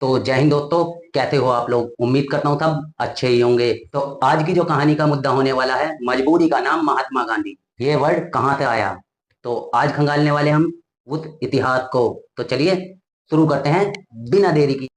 तो जय हिंद दोस्तों। कैसे हो आप लोग? उम्मीद करता हूँ सब अच्छे ही होंगे। तो आज की जो कहानी का मुद्दा होने वाला है, मजबूरी का नाम महात्मा गांधी। ये वर्ड कहाँ से आया? तो आज खंगालने वाले हम उस इतिहास को। तो चलिए शुरू करते हैं बिना देरी की।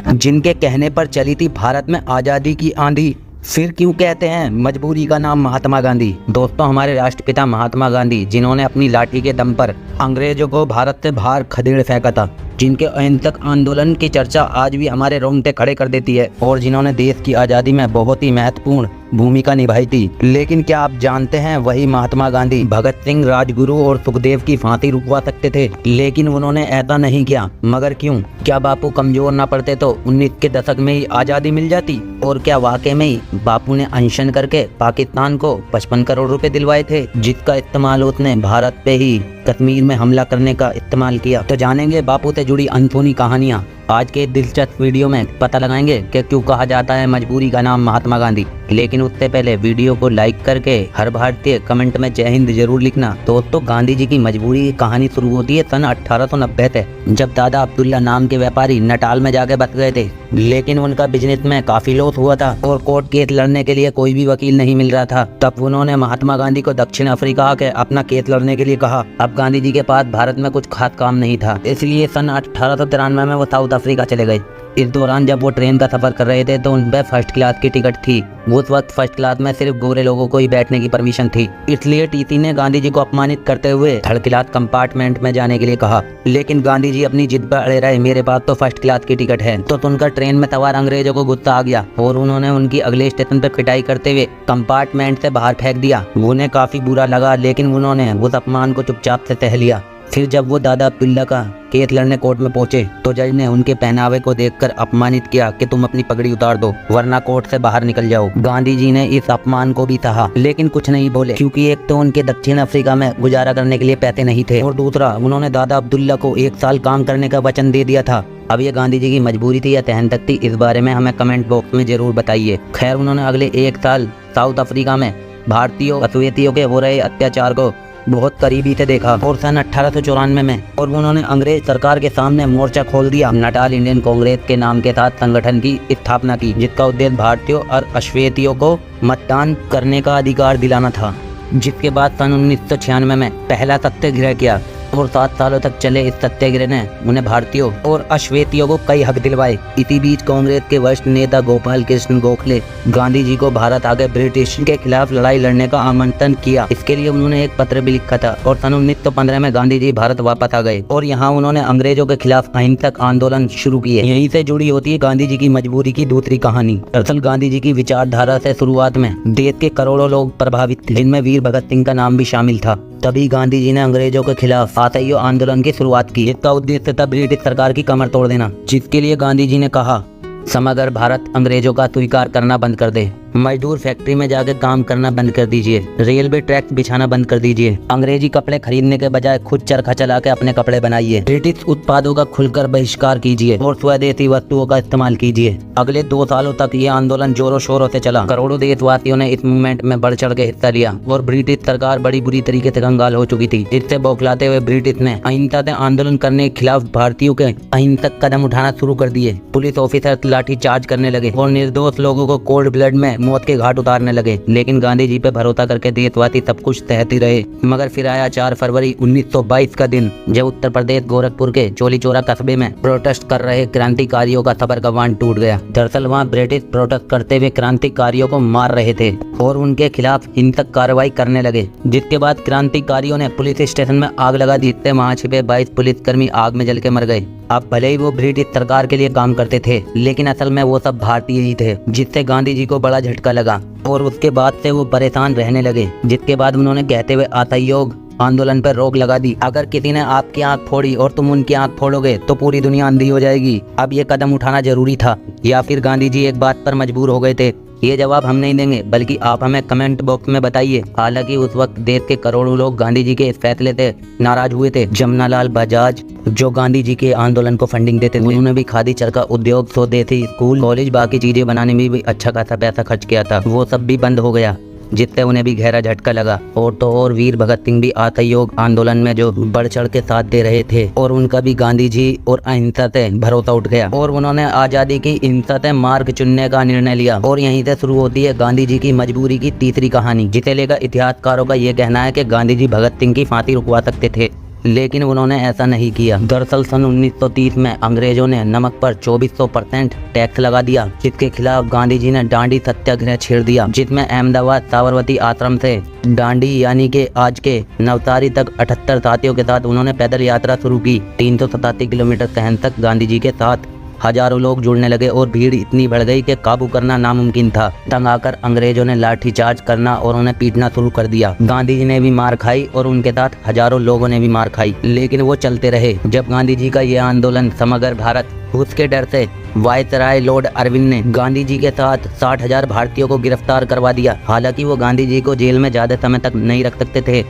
जिनके कहने पर चली थी भारत में आज़ादी की आंधी, फिर क्यों कहते हैं मजबूरी का नाम महात्मा गांधी। दोस्तों, हमारे राष्ट्रपिता महात्मा गांधी, जिन्होंने अपनी लाठी के दम पर अंग्रेजों को भारत से बाहर खदेड़ फेंका था, जिनके अहिंसक आंदोलन की चर्चा आज भी हमारे रोंगटे खड़े कर देती है और जिन्होंने देश की आज़ादी में बहुत ही महत्वपूर्ण भूमिका निभाई थी। लेकिन क्या आप जानते हैं, वही महात्मा गांधी भगत सिंह, राजगुरु और सुखदेव की फांसी रुकवा सकते थे, लेकिन उन्होंने ऐसा नहीं किया। मगर क्यों? क्या बापू कमजोर ना पड़ते तो 19 के दशक में ही आज़ादी मिल जाती? और क्या वाकई में ही बापू ने अनशन करके पाकिस्तान को 55 करोड़ रुपए दिलवाए थे, जिसका इस्तेमाल उसने भारत पे ही कश्मीर में हमला करने का इस्तेमाल किया? तो जानेंगे बापू से जुड़ी अनसुनी कहानियां। आज के दिलचस्प वीडियो में पता लगाएंगे कि क्यों कहा जाता है मजबूरी का नाम महात्मा गांधी। लेकिन उससे पहले वीडियो को लाइक करके हर भारतीय कमेंट में जय हिंद जरूर लिखना। दोस्तों, गांधी जी की मजबूरी की कहानी शुरू होती है सन 1890 से, जब दादा अब्दुल्ला नाम के व्यापारी नटाल में जाके बस गए थे। लेकिन उनका बिजनेस में काफी लॉस हुआ था और कोर्ट केस लड़ने के लिए कोई भी वकील नहीं मिल रहा था। तब उन्होंने महात्मा गांधी को दक्षिण अफ्रीका आके अपना केस लड़ने के लिए कहा। अब गांधी जी के पास भारत में कुछ खास काम नहीं था, इसलिए सन 1893 में वो साउथ अफ्रीका चले गए। इस दौरान जब वो ट्रेन का सफर कर रहे थे तो उन पे फर्स्ट क्लास की टिकट थी। उस वक्त फर्स्ट क्लास में सिर्फ गोरे लोगों को ही बैठने की परमिशन थी, इसलिए टीटी ने गांधी जी को अपमानित करते हुए थर्ड क्लास कंपार्टमेंट में जाने के लिए कहा। लेकिन गांधी जी अपनी जिद पर अड़े रहे, मेरे पास तो फर्स्ट क्लास की टिकट है। तो सुनकर ट्रेन में सवार अंग्रेजों को गुस्सा आ गया और उन्होंने उनकी अगले स्टेशन पर पिटाई करते हुए कंपार्टमेंट से बाहर फेंक दिया। उन्हें काफी बुरा लगा, लेकिन उन्होंने उस अपमान को चुपचाप से सह लिया। फिर जब वो दादा अब्दुल्ला का केस लड़ने कोर्ट में पहुंचे तो जज ने उनके पहनावे को देखकर अपमानित किया कि तुम अपनी पगड़ी उतार दो वरना कोर्ट से बाहर निकल जाओ। गांधी जी ने इस अपमान को भी सहा, लेकिन कुछ नहीं बोले, क्योंकि एक तो उनके दक्षिण अफ्रीका में गुजारा करने के लिए पैसे नहीं थे और दूसरा उन्होंने दादा अब्दुल्ला को 1 साल काम करने का वचन दे दिया था। अब ये गांधी जी की मजबूरी थी या सहनशक्ति, इस बारे में हमें कमेंट बॉक्स में जरूर बताइए। खैर, उन्होंने अगले 1 साल साउथ अफ्रीका में भारतीयों अश्वेतियों के हो रहे अत्याचार को बहुत करीबी से देखा और सन 1894 में और उन्होंने अंग्रेज सरकार के सामने मोर्चा खोल दिया। नटाल इंडियन कांग्रेस के नाम के साथ संगठन की स्थापना की, जिसका उद्देश्य भारतीयों और अश्वेतियों को मतदान करने का अधिकार दिलाना था। जिसके बाद सन 1996 में पहला सत्याग्रह किया और 7 सालों तक चले इस सत्याग्रह ने उन्हें भारतीयों और अश्वेतियों को कई हक दिलवाए। इसी बीच कांग्रेस के वरिष्ठ नेता गोपाल कृष्ण गोखले गांधी जी को भारत आके ब्रिटिश के खिलाफ लड़ाई लड़ने का आमंत्रण किया। इसके लिए उन्होंने एक पत्र भी लिखा था और सन 1915 में गांधी जी भारत वापस आ गए और यहाँ उन्होंने अंग्रेजों के खिलाफ अहिंसक आंदोलन शुरू किए। यहीं से जुड़ी होती है गांधी जी की मजबूरी की दूसरी कहानी। दरअसल गांधी जी की विचारधारा से शुरुआत में देश के करोड़ों लोग प्रभावित थे, जिनमें वीर भगत सिंह का नाम भी शामिल था। तभी गांधी जी ने अंग्रेजों के खिलाफ असहयोग आंदोलन की शुरुआत की। इसका उद्देश्य था ब्रिटिश सरकार की कमर तोड़ देना, जिसके लिए गांधी जी ने कहा, समग्र भारत अंग्रेजों का स्वीकार करना बंद कर दे, मजदूर फैक्ट्री में जाकर काम करना बंद कर दीजिए, रेलवे ट्रैक बिछाना बंद कर दीजिए, अंग्रेजी कपड़े खरीदने के बजाय खुद चरखा चला के अपने कपड़े बनाइए, ब्रिटिश उत्पादों का खुलकर बहिष्कार कीजिए और स्वदेशी वस्तुओं का इस्तेमाल कीजिए। अगले 2 सालों तक ये आंदोलन जोरों शोरों से चला। करोड़ों देशवासियों ने इस मूवमेंट में बढ़ चढ़ के हिस्सा लिया और ब्रिटिश सरकार बड़ी बुरी तरीके से कंगाल हो चुकी थी। इससे बौखलाते हुए ब्रिटिश ने अहिंसा से आंदोलन करने के खिलाफ भारतीयों के अहिंसक कदम उठाना शुरू कर दिए। पुलिस ऑफिसर लाठी चार्ज करने लगे और निर्दोष लोगों को कोल्ड ब्लड में मौत के घाट उतारने लगे। लेकिन गांधी जी पे भरोसा करके देशवासी सब कुछ सहते रहे। मगर फिर आया 4 फरवरी 1922 का दिन, जब उत्तर प्रदेश गोरखपुर के चोली चौरा कस्बे में प्रोटेस्ट कर रहे क्रांतिकारियों का सबर का बांध टूट गया। दरअसल वहाँ ब्रिटिश प्रोटेस्ट करते हुए क्रांतिकारियों को मार रहे थे और उनके खिलाफ हिंसक कार्रवाई करने लगे, जिसके बाद क्रांतिकारियों ने पुलिस स्टेशन में आग लगा दी। इससे वहाँ छिपे 22 पुलिसकर्मी आग में जल के मर गए। अब भले ही वो ब्रिटिश सरकार के लिए काम करते थे, लेकिन असल में वो सब भारतीय ही थे, जिससे गांधी जी को बड़ा झटका लगा और उसके बाद से वो परेशान रहने लगे। जिसके बाद उन्होंने कहते हुए असहयोग आंदोलन पर रोक लगा दी। अगर किसी ने आपकी आंख फोड़ी और तुम उनकी आंख फोड़ोगे तो पूरी दुनिया अंधी हो जाएगी। अब ये कदम उठाना जरूरी था, या फिर गांधी जी एक बात पर मजबूर हो गए थे? ये जवाब हम नहीं देंगे, बल्कि आप हमें कमेंट बॉक्स में बताइए। हालांकि उस वक्त देश के करोड़ों लोग गांधी जी के इस फैसले से नाराज हुए थे। जमनालाल बजाज, जो गांधी जी के आंदोलन को फंडिंग देते थे, उन्होंने भी खादी चरखा उद्योग, स्वदेशी स्कूल, कॉलेज, बाकी चीजें बनाने में भी अच्छा खासा पैसा खर्च किया था। वो सब भी बंद हो गया। जिससे उन्हें भी गहरा झटका लगा। और तो और वीर भगत सिंह भी असहयोग आंदोलन में जो बढ़ चढ़ के साथ दे रहे थे और उनका भी गांधी जी और अहिंसा से भरोसा उठ गया और उन्होंने आजादी की हिंसा से मार्ग चुनने का निर्णय लिया। और यहीं से शुरू होती है गांधी जी की मजबूरी की तीसरी कहानी, जिसे लेकर इतिहासकारों का ये कहना है कि गांधी जी भगत सिंह की फांसी रुकवा सकते थे, लेकिन उन्होंने ऐसा नहीं किया। दरअसल सन 1930 में अंग्रेजों ने नमक पर 2400% टैक्स लगा दिया, जिसके खिलाफ गांधी जी ने डांडी सत्याग्रह छेड़ दिया, जिसमें अहमदाबाद साबरमती आश्रम से डांडी यानी कि आज के नवसारी तक 78 साथियों के साथ उन्होंने पैदल यात्रा शुरू की। 387 किलोमीटर सहन तक गांधी जी के साथ हजारों लोग जुड़ने लगे और भीड़ इतनी बढ़ गई कि काबू करना नामुमकिन था। तंग आकर अंग्रेजों ने लाठीचार्ज करना और उन्हें पीटना शुरू कर दिया। गांधी जी ने भी मार खाई और उनके साथ हजारों लोगों ने भी मार खाई, लेकिन वो चलते रहे। जब गांधी जी का ये आंदोलन समग्र भारत, उसके डर से वायसराय लॉर्ड अरविंद ने गांधी जी के साथ 60,000 भारतीयों को गिरफ्तार करवा दिया। हालांकि वो गांधी जी को जेल में ज्यादा समय तक नहीं रख सकते थे,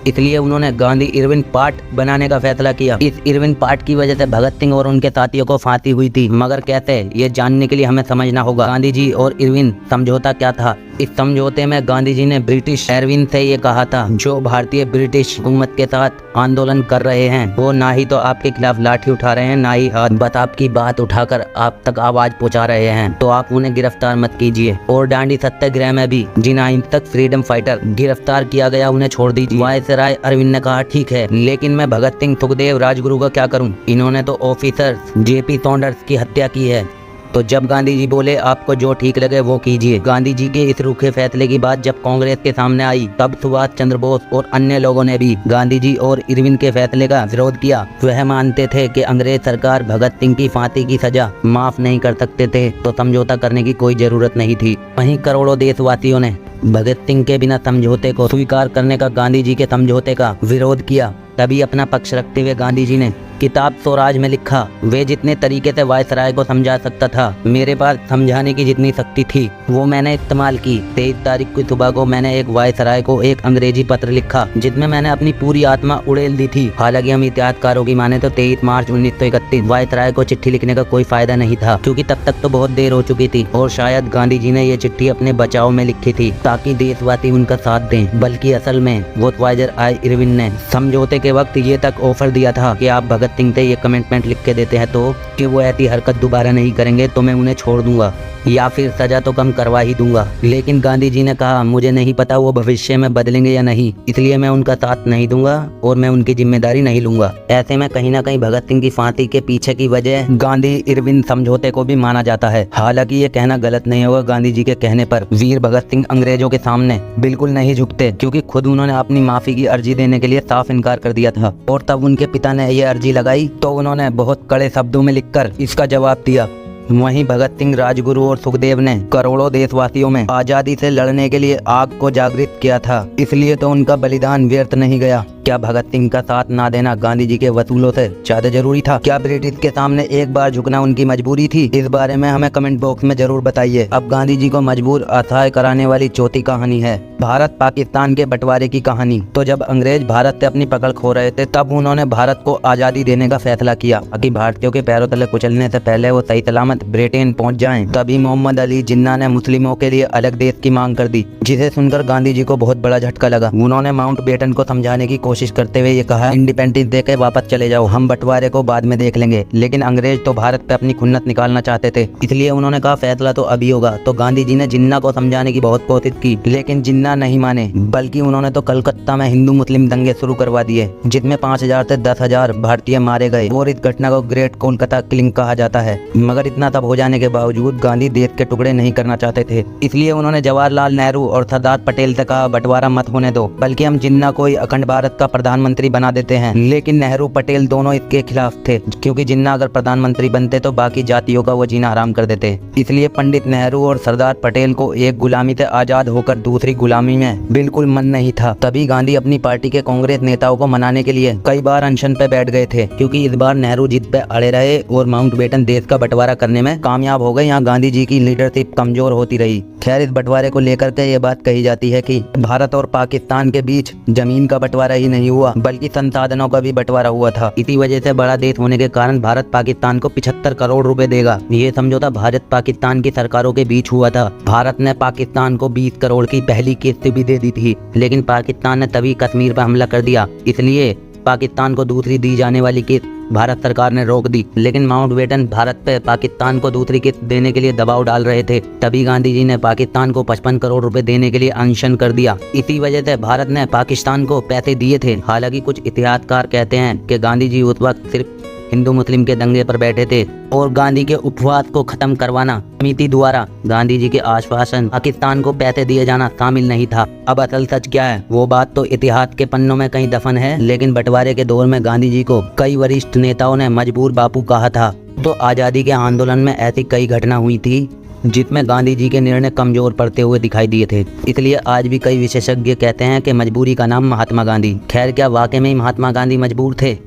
इसलिए उन्होंने गांधी इरविन पार्ट बनाने का फैसला किया। इस इरविन पार्ट की वजह से भगत सिंह और उनके साथियों को फांसी हुई थी, मगर कैसे, ये जानने के लिए हमें समझना होगा गांधी जी और इरविन समझौता क्या था। इस समझौते में गांधी जी ने ब्रिटिश एयरविन से ये कहा था, जो भारतीय ब्रिटिश हुकूमत के साथ आंदोलन कर रहे हैं वो ना ही तो आपके खिलाफ लाठी उठा रहे हैं, ना ही हाथ, बस आपकी बात उठाकर आप तक आवाज पहुंचा रहे हैं, तो आप उन्हें गिरफ्तार मत कीजिए। और डांडी सत्याग्रह में भी जिन अहिंसक फ्रीडम फाइटर गिरफ्तार किया गया उन्हें छोड़ दीजिए। वायसराय अरविंद ने कहा, ठीक है, लेकिन मैं भगत सिंह, सुखदेव, राजगुरु का क्या करूं? इन्होंने तो ऑफिसर जेपी सॉन्डर्स की हत्या की है। तो जब गांधी जी बोले आपको जो ठीक लगे वो कीजिए। गांधी जी के इस रूखे फैसले की बात जब कांग्रेस के सामने आई, तब सुभाष चंद्र बोस और अन्य लोगों ने भी गांधी जी और इरविन के फैसले का विरोध किया। वह मानते थे कि अंग्रेज सरकार भगत सिंह की फांसी की सजा माफ नहीं कर सकते थे, तो समझौता करने की कोई जरूरत नहीं थी। वहीं करोड़ों देशवासियों ने भगत सिंह के बिना समझौते को स्वीकार करने का, गांधी जी के समझौते का विरोध किया। तभी अपना पक्ष रखते हुए गांधी जी ने किताब स्वराज में लिखा, वे जितने तरीके से वायसराय को समझा सकता था, मेरे पास समझाने की जितनी शक्ति थी वो मैंने इस्तेमाल की। 23 तारीख की सुबह को मैंने एक वायसराय को एक अंग्रेजी पत्र लिखा, जिसमें मैंने अपनी पूरी आत्मा उड़ेल दी थी। हालांकि हम इतिहासकारों की माने तो 23 मार्च 1931 वायसराय को चिट्ठी लिखने का कोई फायदा नहीं था, क्योंकि तब तक तो बहुत देर हो चुकी थी और शायद गांधी जी ने ये चिट्ठी अपने बचाव में लिखी थी ताकि देशवासी उनका साथ दें। बल्कि असल में वायसराय इरविन ने समझौते के वक्त ये तक ऑफर दिया था कि आप भगत सिंह से ये कमिटमेंट लिख के देते हैं तो कि वो ऐसी हरकत दोबारा नहीं करेंगे तो मैं उन्हें छोड़ दूंगा या फिर सजा तो कम करवा ही दूंगा। लेकिन गांधी जी ने कहा, मुझे नहीं पता वो भविष्य में बदलेंगे या नहीं, इसलिए मैं उनका साथ नहीं दूंगा और मैं उनकी जिम्मेदारी नहीं लूंगा। ऐसे में कहीं ना कहीं भगत सिंह की फांसी के पीछे की वजह गांधी इरविन समझौते को भी माना जाता है। हालांकि ये कहना गलत नहीं होगा, गांधी जी के कहने पर वीर भगत सिंह अंग्रेजों के सामने बिल्कुल नहीं झुकते, क्योंकि खुद उन्होंने अपनी माफी की अर्जी देने के लिए साफ इनकार कर दिया था। और तब उनके पिता ने ये अर्जी लगाई तो उन्होंने बहुत कड़े शब्दों में लिखकर इसका जवाब दिया। वहीं भगत सिंह, राजगुरु और सुखदेव ने करोड़ों देशवासियों में आजादी से लड़ने के लिए आग को जागृत किया था, इसलिए तो उनका बलिदान व्यर्थ नहीं गया। क्या भगत सिंह का साथ ना देना गांधी जी के वसूलों से ज्यादा जरूरी था? क्या ब्रिटिश के सामने एक बार झुकना उनकी मजबूरी थी? इस बारे में हमें कमेंट बॉक्स में जरूर बताइए। अब गांधी जी को मजबूर असहाय कराने वाली चौथी कहानी है भारत पाकिस्तान के बंटवारे की कहानी। तो जब अंग्रेज भारत से अपनी पकड़ खो रहे थे, तब उन्होंने भारत को आजादी देने का फैसला किया ताकि भारतीयों के पैरों तले कुचलने से पहले वो सही सलामत ब्रिटेन पहुंच जाएं। तभी मोहम्मद अली जिन्ना ने मुस्लिमों के लिए अलग देश की मांग कर दी, जिसे सुनकर गांधी जी को बहुत बड़ा झटका लगा। उन्होंने माउंटबेटन को समझाने की कोशिश करते हुए ये कहा, इंडिपेंडेंस दे के वापस चले जाओ, हम बंटवारे को बाद में देख लेंगे। लेकिन अंग्रेज तो भारत पे अपनी खुन्नत निकालना चाहते थे, इसलिए उन्होंने कहा फैसला तो अभी होगा। तो गांधी जी ने जिन्ना को समझाने की बहुत कोशिश की, लेकिन जिन्ना नहीं माने, बल्कि उन्होंने तो कलकत्ता में हिंदू मुस्लिम दंगे शुरू करवा दिए, जिसमें 5,000 से 10,000 भारतीय मारे गए और इस घटना को ग्रेट कोलकाता किलिंग कहा जाता है। मगर इतना सब हो जाने के बावजूद गांधी देश के टुकड़े नहीं करना चाहते थे, इसलिए उन्होंने जवाहरलाल नेहरू और सरदार पटेल से कहा बंटवारा मत होने दो, बल्कि हम जिन्ना को अखंड भारत का प्रधानमंत्री बना देते हैं। लेकिन नेहरू पटेल दोनों इसके खिलाफ थे, क्योंकि जिन्ना अगर प्रधानमंत्री बनते तो बाकी जातियों का वो जीना हराम कर देते। इसलिए पंडित नेहरू और सरदार पटेल को एक गुलामी से आजाद होकर दूसरी गुलामी में बिल्कुल मन नहीं था। तभी गांधी अपनी पार्टी के कांग्रेस नेताओं को मनाने के लिए कई बार अनशन पे बैठ गए थे, क्योंकि इस बार नेहरू जिद पे अड़े रहे और माउंटबेटन देश का बंटवारा करने में कामयाब हो गए। यहाँ गांधी जी की लीडरशिप कमजोर होती रही। खैर, इस बंटवारे को लेकर के ये बात कही जाती है कि भारत और पाकिस्तान के बीच जमीन का बंटवारा ही ही नहीं हुआ बल्कि संसाधनों का भी बंटवारा हुआ था। इसी वजह से बड़ा देश होने के कारण भारत पाकिस्तान को 75 करोड़ रुपए देगा। ये समझौता भारत पाकिस्तान की सरकारों के बीच हुआ था। भारत ने पाकिस्तान को 20 करोड़ की पहली किस्त भी दे दी थी, लेकिन पाकिस्तान ने तभी कश्मीर पर हमला कर दिया, इसलिए पाकिस्तान को दूसरी दी जाने वाली किस्त भारत सरकार ने रोक दी। लेकिन माउंटबेटन भारत पे पाकिस्तान को दूसरी किस्त देने के लिए दबाव डाल रहे थे, तभी गांधी जी ने पाकिस्तान को 55 करोड़ रुपए देने के लिए अनशन कर दिया। इसी वजह से भारत ने पाकिस्तान को पैसे दिए थे। हालांकि कुछ इतिहासकार कहते हैं कि गांधी जी उस वक्त सिर्फ हिंदू मुस्लिम के दंगे पर बैठे थे और गांधी के उपवास को खत्म करवाना समिति द्वारा गांधी जी के आश्वासन पाकिस्तान को पैसे दिए जाना शामिल नहीं था। अब असल सच क्या है वो बात तो इतिहास के पन्नों में कहीं दफन है, लेकिन बंटवारे के दौर में गांधी जी को कई वरिष्ठ नेताओं ने मजबूर बापू कहा था। तो आज़ादी के आंदोलन में ऐसी कई घटना हुई थी जिसमें गांधी जी के निर्णय कमजोर पड़ते हुए दिखाई दिए थे। इसलिए आज भी कई विशेषज्ञ कहते हैं कि मजबूरी का नाम महात्मा गांधी। खैर, क्या वाकई में ही महात्मा गांधी मजबूर थे?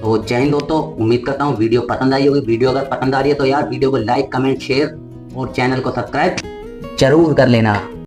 तो जय हिंद दोस्तों, उम्मीद करता हूँ वीडियो पसंद आई होगी। वीडियो अगर पसंद आ रही है तो यार वीडियो को लाइक, कमेंट, शेयर और चैनल को सब्सक्राइब जरूर कर लेना।